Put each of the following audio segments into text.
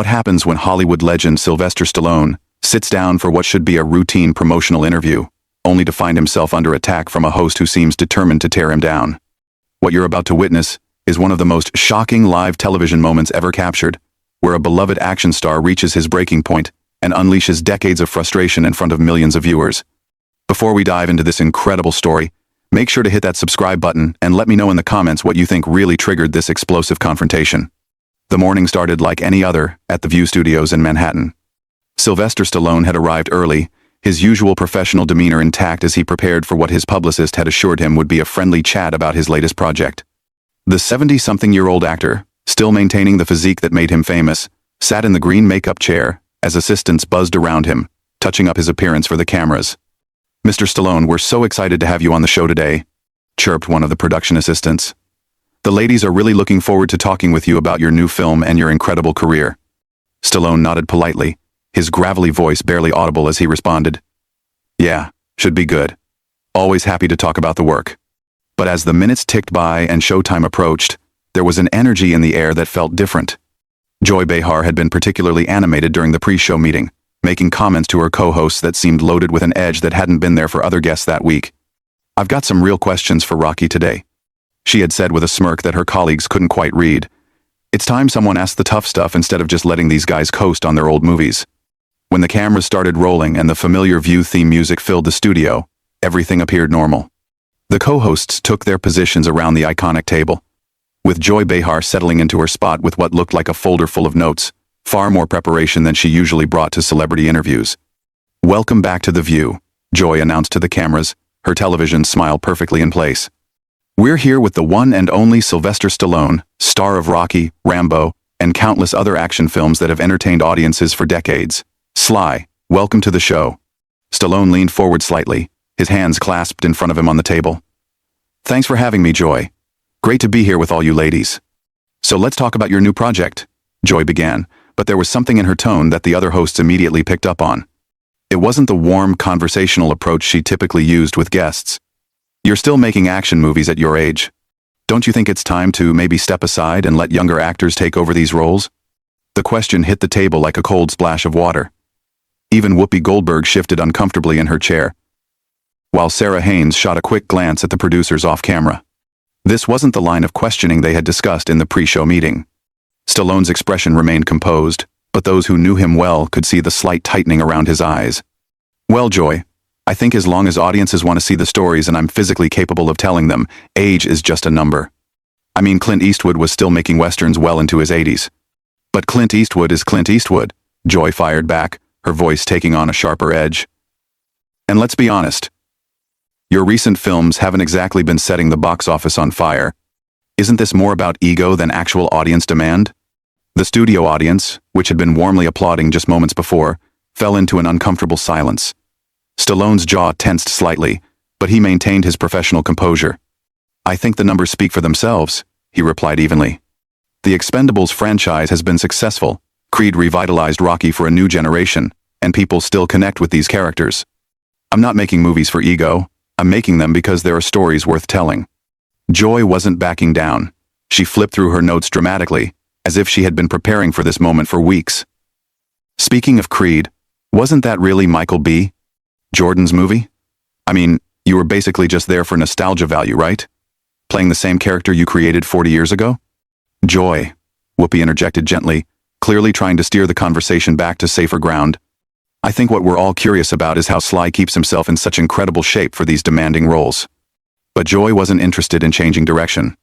What happens when Hollywood legend Sylvester Stallone sits down for what should be a routine promotional interview, only to find himself under attack from a host who seems determined to tear him down? What you're about to witness is one of the most shocking live television moments ever captured, where a beloved action star reaches his breaking point and unleashes decades of frustration in front of millions of viewers. Before we dive into this incredible story, make sure to hit that subscribe button and let me know in the comments what you think really triggered this explosive confrontation. The morning started like any other at the View Studios in Manhattan. Sylvester Stallone had arrived early, his usual professional demeanor intact as he prepared for what his publicist had assured him would be a friendly chat about his latest project. The 70-something-year-old actor, still maintaining the physique that made him famous, sat in the green makeup chair as assistants buzzed around him, touching up his appearance for the cameras. "Mr. Stallone, we're so excited to have you on the show today," chirped one of the production assistants. "The ladies are really looking forward to talking with you about your new film and your incredible career." Stallone nodded politely, his gravelly voice barely audible as he responded, "Yeah, should be good. Always happy to talk about the work." But as the minutes ticked by and showtime approached, there was an energy in the air that felt different. Joy Behar had been particularly animated during the pre-show meeting, making comments to her co-hosts that seemed loaded with an edge that hadn't been there for other guests that week. "I've got some real questions for Rocky today," she had said with a smirk that her colleagues couldn't quite read. "It's time someone asked the tough stuff instead of just letting these guys coast on their old movies." When the cameras started rolling and the familiar View theme music filled the studio, everything appeared normal. The co-hosts took their positions around the iconic table, with Joy Behar settling into her spot with what looked like a folder full of notes, far more preparation than she usually brought to celebrity interviews. "Welcome back to The View," Joy announced to the cameras, her television smile perfectly in place. "We're here with the one and only Sylvester Stallone, star of Rocky, Rambo, and countless other action films that have entertained audiences for decades. Sly, welcome to the show." Stallone leaned forward slightly, his hands clasped in front of him on the table. "Thanks for having me, Joy. Great to be here with all you ladies. So let's talk about your new project," Joy began, but there was something in her tone that the other hosts immediately picked up on. It wasn't the warm, conversational approach she typically used with guests. "You're still making action movies at your age. Don't you think it's time to maybe step aside and let younger actors take over these roles?" The question hit the table like a cold splash of water. Even Whoopi Goldberg shifted uncomfortably in her chair, while Sarah Haynes shot a quick glance at the producers off camera. This wasn't the line of questioning they had discussed in the pre-show meeting. Stallone's expression remained composed, but those who knew him well could see the slight tightening around his eyes. "Well, Joy, I think as long as audiences want to see the stories and I'm physically capable of telling them, age is just a number. I mean, Clint Eastwood was still making westerns well into his 80s. But Clint Eastwood is Clint Eastwood," Joy fired back, her voice taking on a sharper edge. "And let's be honest, your recent films haven't exactly been setting the box office on fire. Isn't this more about ego than actual audience demand?" The studio audience, which had been warmly applauding just moments before, fell into an uncomfortable silence. Stallone's jaw tensed slightly, but he maintained his professional composure. "I think the numbers speak for themselves," he replied evenly. "The Expendables franchise has been successful. Creed revitalized Rocky for a new generation, and people still connect with these characters. I'm not making movies for ego. I'm making them because there are stories worth telling." Joy wasn't backing down. She flipped through her notes dramatically, as if she had been preparing for this moment for weeks. "Speaking of Creed, wasn't that really Michael B. Jordan's movie? I mean, you were basically just there for nostalgia value, right? Playing the same character you created 40 years ago?" "Joy," Whoopi interjected gently, clearly trying to steer the conversation back to safer ground. "I think what we're all curious about is how Sly keeps himself in such incredible shape for these demanding roles." But Joy wasn't interested in changing direction.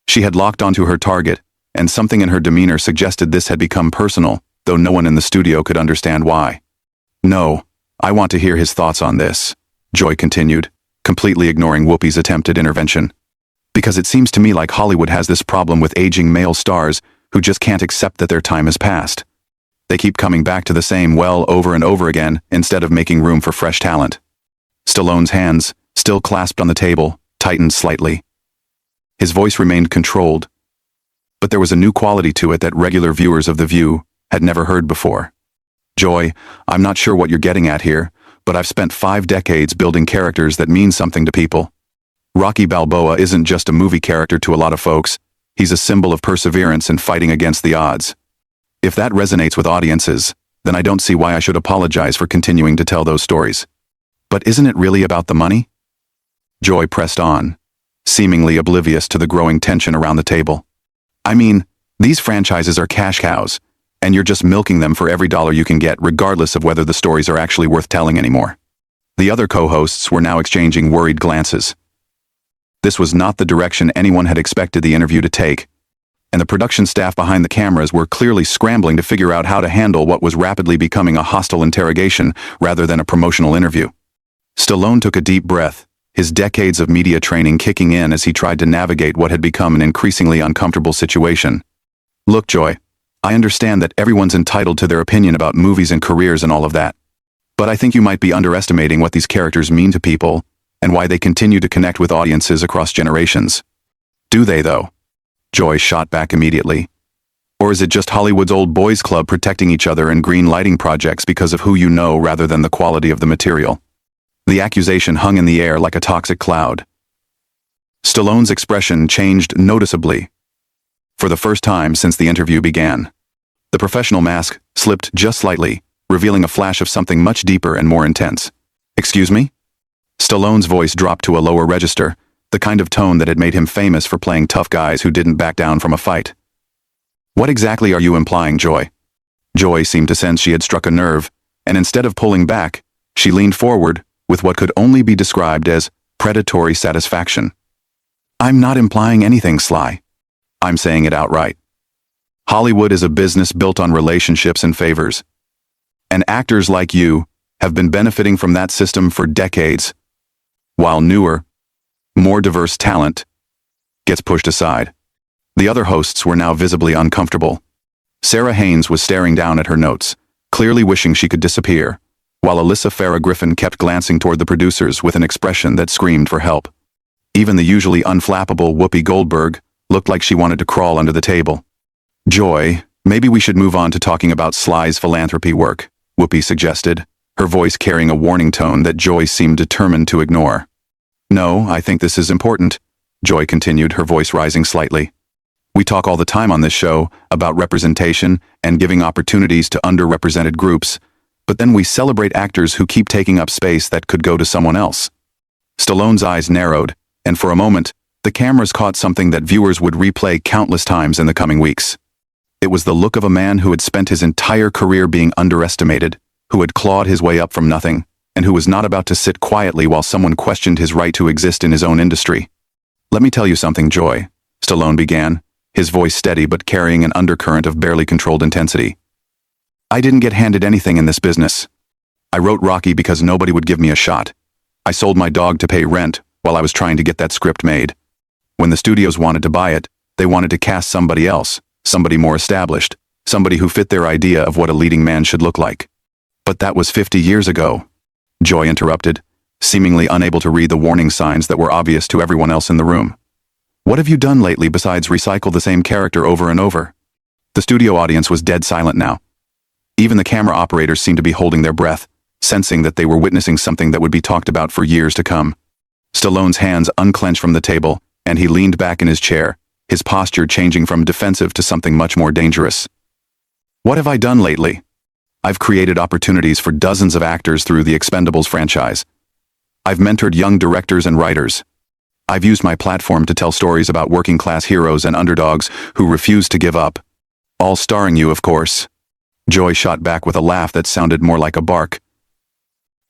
She had locked onto her target, and something in her demeanor suggested this had become personal, though no one in the studio could understand why. "No, I want to hear his thoughts on this," Joy continued, completely ignoring Whoopi's attempted intervention. "Because it seems to me like Hollywood has this problem with aging male stars who just can't accept that their time has passed. They keep coming back to the same well over and over again instead of making room for fresh talent." Stallone's hands, still clasped on the table, tightened slightly. His voice remained controlled, but there was a new quality to it that regular viewers of The View had never heard before. "Joy, I'm not sure what you're getting at here, but I've spent 5 decades building characters that mean something to people. Rocky Balboa isn't just a movie character to a lot of folks. He's a symbol of perseverance and fighting against the odds. If that resonates with audiences, then I don't see why I should apologize for continuing to tell those stories. But isn't it really about the money? Joy pressed on, seemingly oblivious to the growing tension around the table. I mean, these franchises are cash cows, and you're just milking them for every dollar you can get, regardless of whether the stories are actually worth telling anymore. The other co-hosts were now exchanging worried glances. This was not the direction anyone had expected the interview to take, and the production staff behind the cameras were clearly scrambling to figure out how to handle what was rapidly becoming a hostile interrogation rather than a promotional interview. Stallone took a deep breath, his decades of media training kicking in as he tried to navigate what had become an increasingly uncomfortable situation. Look, Joy, I understand that everyone's entitled to their opinion about movies and careers and all of that. But I think you might be underestimating what these characters mean to people and why they continue to connect with audiences across generations. Do they, though? Joy shot back immediately. Or is it just Hollywood's old boys club protecting each other in green lighting projects because of who you know rather than the quality of the material? The accusation hung in the air like a toxic cloud. Stallone's expression changed noticeably. For the first time since the interview began, the professional mask slipped just slightly, revealing a flash of something much deeper and more intense. Excuse me? Stallone's voice dropped to a lower register, the kind of tone that had made him famous for playing tough guys who didn't back down from a fight. What exactly are you implying, Joy? Joy seemed to sense she had struck a nerve, and instead of pulling back, she leaned forward with what could only be described as predatory satisfaction. I'm not implying anything, Sly. I'm saying it outright. Hollywood is a business built on relationships and favors. And actors like you have been benefiting from that system for decades, while newer, more diverse talent gets pushed aside. The other hosts were now visibly uncomfortable. Sarah Haynes was staring down at her notes, clearly wishing she could disappear, while Alyssa Farah Griffin kept glancing toward the producers with an expression that screamed for help. Even the usually unflappable Whoopi Goldberg looked like she wanted to crawl under the table. Joy, maybe we should move on to talking about Sly's philanthropy work, Whoopi suggested, her voice carrying a warning tone that Joy seemed determined to ignore. No, I think this is important, Joy continued, her voice rising slightly. We talk all the time on this show about representation and giving opportunities to underrepresented groups, but then we celebrate actors who keep taking up space that could go to someone else. Stallone's eyes narrowed, and for a moment, the cameras caught something that viewers would replay countless times in the coming weeks. It was the look of a man who had spent his entire career being underestimated, who had clawed his way up from nothing, and who was not about to sit quietly while someone questioned his right to exist in his own industry. Let me tell you something, Joy, Stallone began, his voice steady but carrying an undercurrent of barely controlled intensity. I didn't get handed anything in this business. I wrote Rocky because nobody would give me a shot. I sold my dog to pay rent while I was trying to get that script made. When the studios wanted to buy it, they wanted to cast somebody else, somebody more established, somebody who fit their idea of what a leading man should look like. But that was 50 years ago, Joy interrupted, seemingly unable to read the warning signs that were obvious to everyone else in the room. What have you done lately besides recycle the same character over and over? The studio audience was dead silent now. Even the camera operators seemed to be holding their breath, sensing that they were witnessing something that would be talked about for years to come. Stallone's hands unclenched from the table, and he leaned back in his chair, his posture changing from defensive to something much more dangerous. What have I done lately? I've created opportunities for dozens of actors through the Expendables franchise. I've mentored young directors and writers. I've used my platform to tell stories about working-class heroes and underdogs who refuse to give up. All starring you, of course. Joy shot back with a laugh that sounded more like a bark.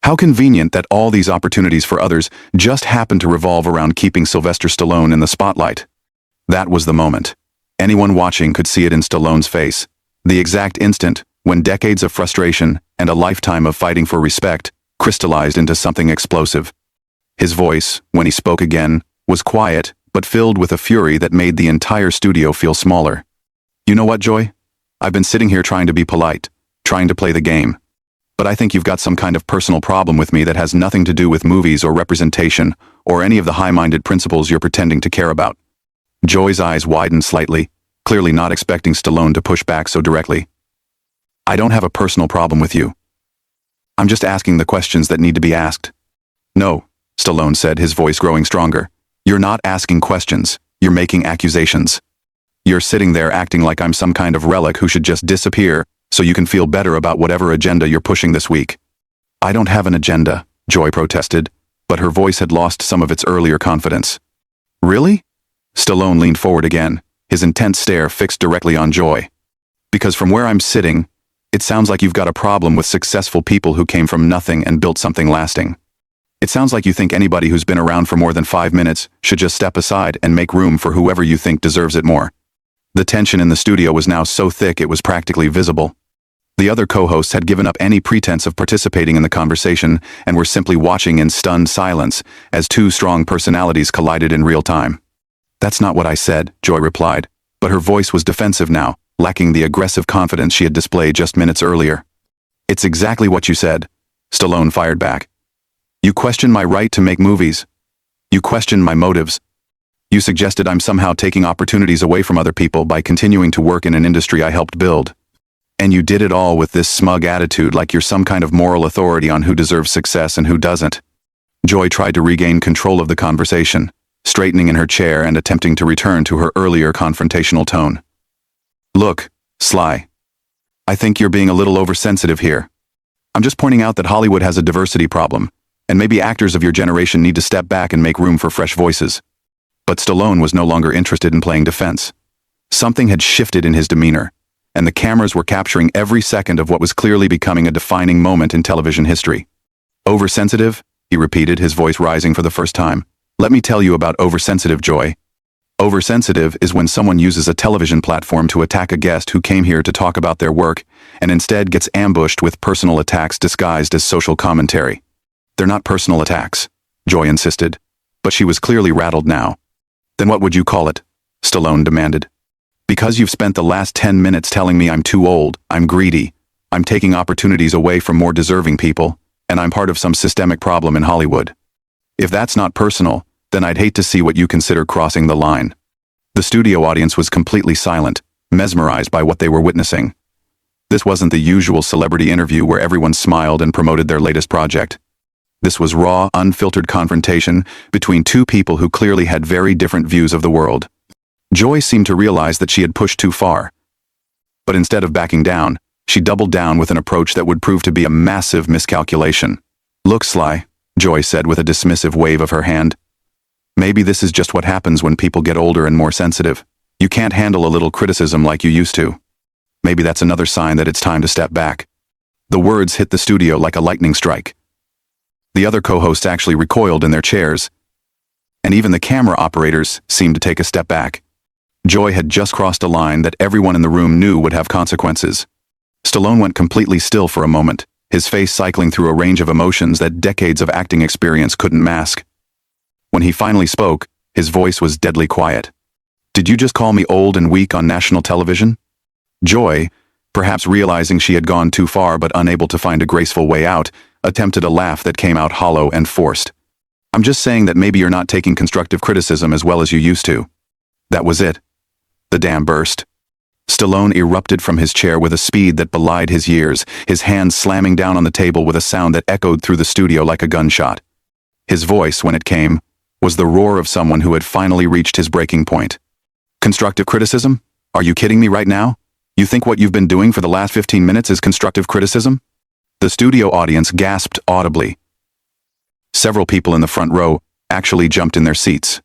How convenient that all these opportunities for others just happened to revolve around keeping Sylvester Stallone in the spotlight. That was the moment. Anyone watching could see it in Stallone's face. The exact instant when decades of frustration and a lifetime of fighting for respect crystallized into something explosive. His voice, when he spoke again, was quiet but filled with a fury that made the entire studio feel smaller. You know what, Joy? I've been sitting here trying to be polite, trying to play the game. But I think you've got some kind of personal problem with me that has nothing to do with movies or representation or any of the high-minded principles you're pretending to care about. Joy's eyes widened slightly, clearly not expecting Stallone to push back so directly. I don't have a personal problem with you. I'm just asking the questions that need to be asked. No, Stallone said, his voice growing stronger. You're not asking questions, you're making accusations. You're sitting there acting like I'm some kind of relic who should just disappear so you can feel better about whatever agenda you're pushing this week. I don't have an agenda, Joy protested, but her voice had lost some of its earlier confidence. Really? Stallone leaned forward again, his intense stare fixed directly on Joy. Because from where I'm sitting, it sounds like you've got a problem with successful people who came from nothing and built something lasting. It sounds like you think anybody who's been around for more than 5 minutes should just step aside and make room for whoever you think deserves it more. The tension in the studio was now so thick it was practically visible. The other co-hosts had given up any pretense of participating in the conversation and were simply watching in stunned silence as two strong personalities collided in real time. That's not what I said, Joy replied, but her voice was defensive now, lacking the aggressive confidence she had displayed just minutes earlier. It's exactly what you said, Stallone fired back. You question my right to make movies. You question my motives. You suggested I'm somehow taking opportunities away from other people by continuing to work in an industry I helped build. And you did it all with this smug attitude like you're some kind of moral authority on who deserves success and who doesn't. Joy tried to regain control of the conversation, straightening in her chair and attempting to return to her earlier confrontational tone. Look, Sly. I think you're being a little oversensitive here. I'm just pointing out that Hollywood has a diversity problem, and maybe actors of your generation need to step back and make room for fresh voices. But Stallone was no longer interested in playing defense. Something had shifted in his demeanor, and the cameras were capturing every second of what was clearly becoming a defining moment in television history. Oversensitive? He repeated, his voice rising for the first time. Let me tell you about oversensitive, Joy. Oversensitive is when someone uses a television platform to attack a guest who came here to talk about their work and instead gets ambushed with personal attacks disguised as social commentary. They're not personal attacks, Joy insisted, but she was clearly rattled now. Then what would you call it? Stallone demanded. Because you've spent the last 10 minutes telling me I'm too old, I'm greedy, I'm taking opportunities away from more deserving people, and I'm part of some systemic problem in Hollywood. If that's not personal, then I'd hate to see what you consider crossing the line. The studio audience was completely silent, mesmerized by what they were witnessing. This wasn't the usual celebrity interview where everyone smiled and promoted their latest project. This was raw, unfiltered confrontation between two people who clearly had very different views of the world. Joy seemed to realize that she had pushed too far. But instead of backing down, she doubled down with an approach that would prove to be a massive miscalculation. Look, Sly, Joy said with a dismissive wave of her hand. Maybe this is just what happens when people get older and more sensitive. You can't handle a little criticism like you used to. Maybe that's another sign that it's time to step back. The words hit the studio like a lightning strike. The other co-hosts actually recoiled in their chairs, and even the camera operators seemed to take a step back. Joy had just crossed a line that everyone in the room knew would have consequences. Stallone went completely still for a moment, his face cycling through a range of emotions that decades of acting experience couldn't mask. When he finally spoke, his voice was deadly quiet. Did you just call me old and weak on national television? Joy, perhaps realizing she had gone too far but unable to find a graceful way out, attempted a laugh that came out hollow and forced. I'm just saying that maybe you're not taking constructive criticism as well as you used to. That was it. The dam burst. Stallone erupted from his chair with a speed that belied his years, his hands slamming down on the table with a sound that echoed through the studio like a gunshot. His voice, when it came, was the roar of someone who had finally reached his breaking point. Constructive criticism? Are you kidding me right now? You think what you've been doing for the last 15 minutes is constructive criticism? The studio audience gasped audibly. Several people in the front row actually jumped in their seats.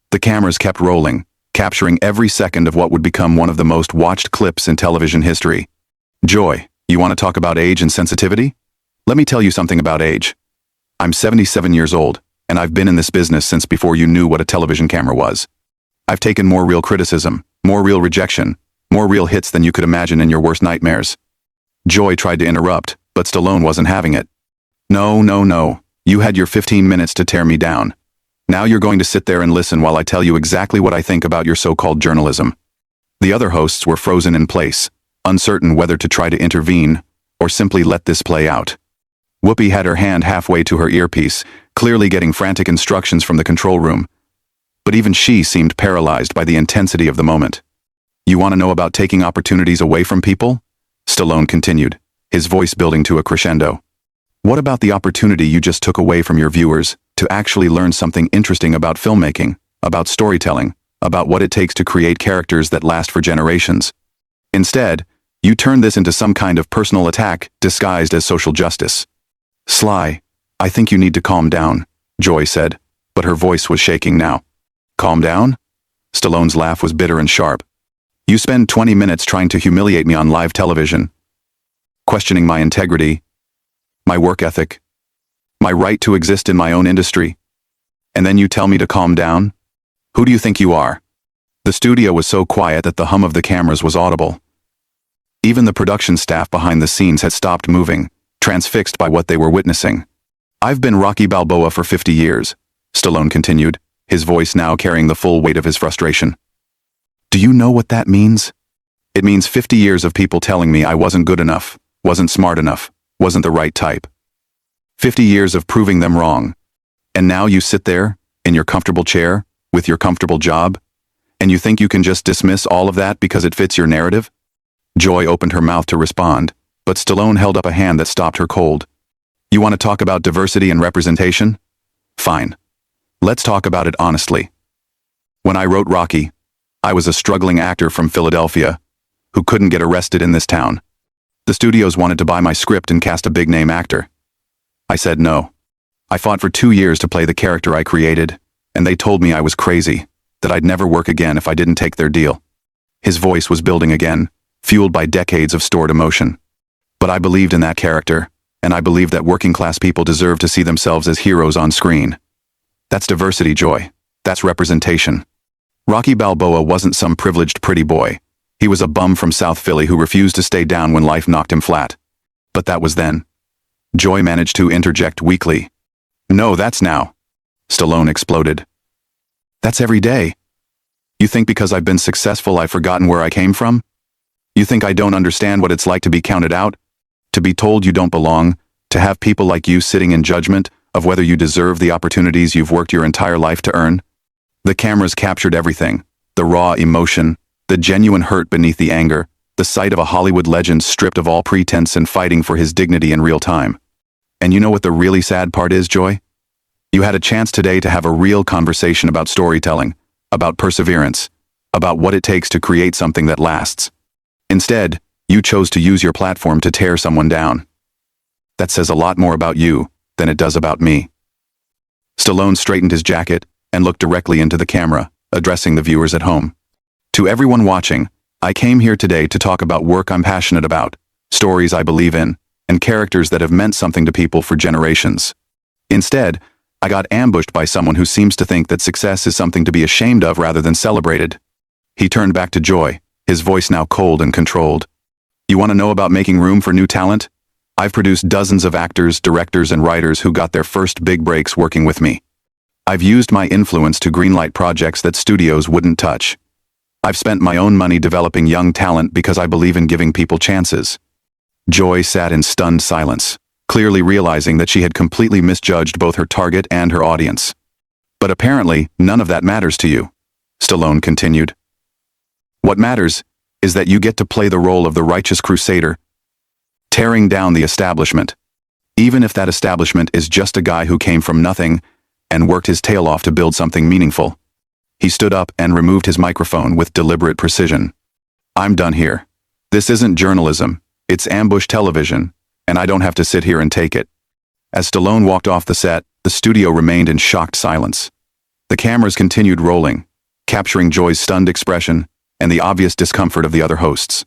The cameras kept rolling, capturing every second of what would become one of the most watched clips in television history. Joy, you want to talk about age and sensitivity? Let me tell you something about age. I'm 77 years old, and I've been in this business since before you knew what a television camera was. I've taken more real criticism, more real rejection, more real hits than you could imagine in your worst nightmares. Joy tried to interrupt, but Stallone wasn't having it. No. You had your 15 minutes to tear me down. Now you're going to sit there and listen while I tell you exactly what I think about your so-called journalism. The other hosts were frozen in place, uncertain whether to try to intervene or simply let this play out. Whoopi had her hand halfway to her earpiece, clearly getting frantic instructions from the control room. But even she seemed paralyzed by the intensity of the moment. You want to know about taking opportunities away from people? Stallone continued, his voice building to a crescendo. What about the opportunity you just took away from your viewers to actually learn something interesting about filmmaking, about storytelling, about what it takes to create characters that last for generations. Instead, you turn this into some kind of personal attack disguised as social justice. Sly, I think you need to calm down, Joy said, but her voice was shaking now. Calm down? Stallone's laugh was bitter and sharp. You spend 20 minutes trying to humiliate me on live television, questioning my integrity, my work ethic, my right to exist in my own industry. And then you tell me to calm down? Who do you think you are? The studio was so quiet that the hum of the cameras was audible. Even the production staff behind the scenes had stopped moving, transfixed by what they were witnessing. I've been Rocky Balboa for 50 years, Stallone continued, his voice now carrying the full weight of his frustration. Do you know what that means? It means 50 years of people telling me I wasn't good enough, wasn't smart enough, wasn't the right type. 50 years of proving them wrong. And now you sit there, in your comfortable chair, with your comfortable job, and you think you can just dismiss all of that because it fits your narrative? Joy opened her mouth to respond, but Stallone held up a hand that stopped her cold. You want to talk about diversity and representation? Fine. Let's talk about it honestly. When I wrote Rocky, I was a struggling actor from Philadelphia who couldn't get arrested in this town. The studios wanted to buy my script and cast a big-name actor. I said no. I fought for 2 years to play the character I created, and they told me I was crazy, that I'd never work again if I didn't take their deal. His voice was building again, fueled by decades of stored emotion. But I believed in that character, and I believed that working-class people deserve to see themselves as heroes on screen. That's diversity, Joy. That's representation. Rocky Balboa wasn't some privileged pretty boy. He was a bum from South Philly who refused to stay down when life knocked him flat. But that was then. Joy managed to interject weakly. No, that's now. Stallone exploded. That's every day. You think because I've been successful I've forgotten where I came from? You think I don't understand what it's like to be counted out? To be told you don't belong? To have people like you sitting in judgment of whether you deserve the opportunities you've worked your entire life to earn? The cameras captured everything. The raw emotion, the genuine hurt beneath the anger, the sight of a Hollywood legend stripped of all pretense and fighting for his dignity in real time. And you know what the really sad part is, Joy? You had a chance today to have a real conversation about storytelling, about perseverance, about what it takes to create something that lasts. Instead, you chose to use your platform to tear someone down. That says a lot more about you than it does about me. Stallone straightened his jacket and looked directly into the camera, addressing the viewers at home. To everyone watching, I came here today to talk about work I'm passionate about, stories I believe in, and characters that have meant something to people for generations. Instead, I got ambushed by someone who seems to think that success is something to be ashamed of rather than celebrated. He turned back to Joy, his voice now cold and controlled. You want to know about making room for new talent? I've produced dozens of actors, directors, and writers who got their first big breaks working with me. I've used my influence to greenlight projects that studios wouldn't touch. I've spent my own money developing young talent because I believe in giving people chances. Joy sat in stunned silence, clearly realizing that she had completely misjudged both her target and her audience. But apparently, none of that matters to you, Stallone continued. What matters is that you get to play the role of the righteous crusader, tearing down the establishment, even if that establishment is just a guy who came from nothing and worked his tail off to build something meaningful. He stood up and removed his microphone with deliberate precision. I'm done here. This isn't journalism, it's ambush television, and I don't have to sit here and take it. As Stallone walked off the set, the studio remained in shocked silence. The cameras continued rolling, capturing Joy's stunned expression and the obvious discomfort of the other hosts.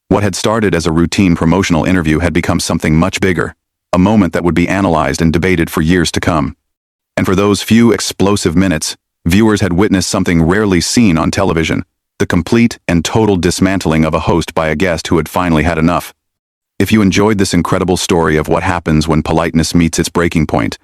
What had started as a routine promotional interview had become something much bigger, a moment that would be analyzed and debated for years to come. And for those few explosive minutes, viewers had witnessed something rarely seen on television, the complete and total dismantling of a host by a guest who had finally had enough. If you enjoyed this incredible story of what happens when politeness meets its breaking point,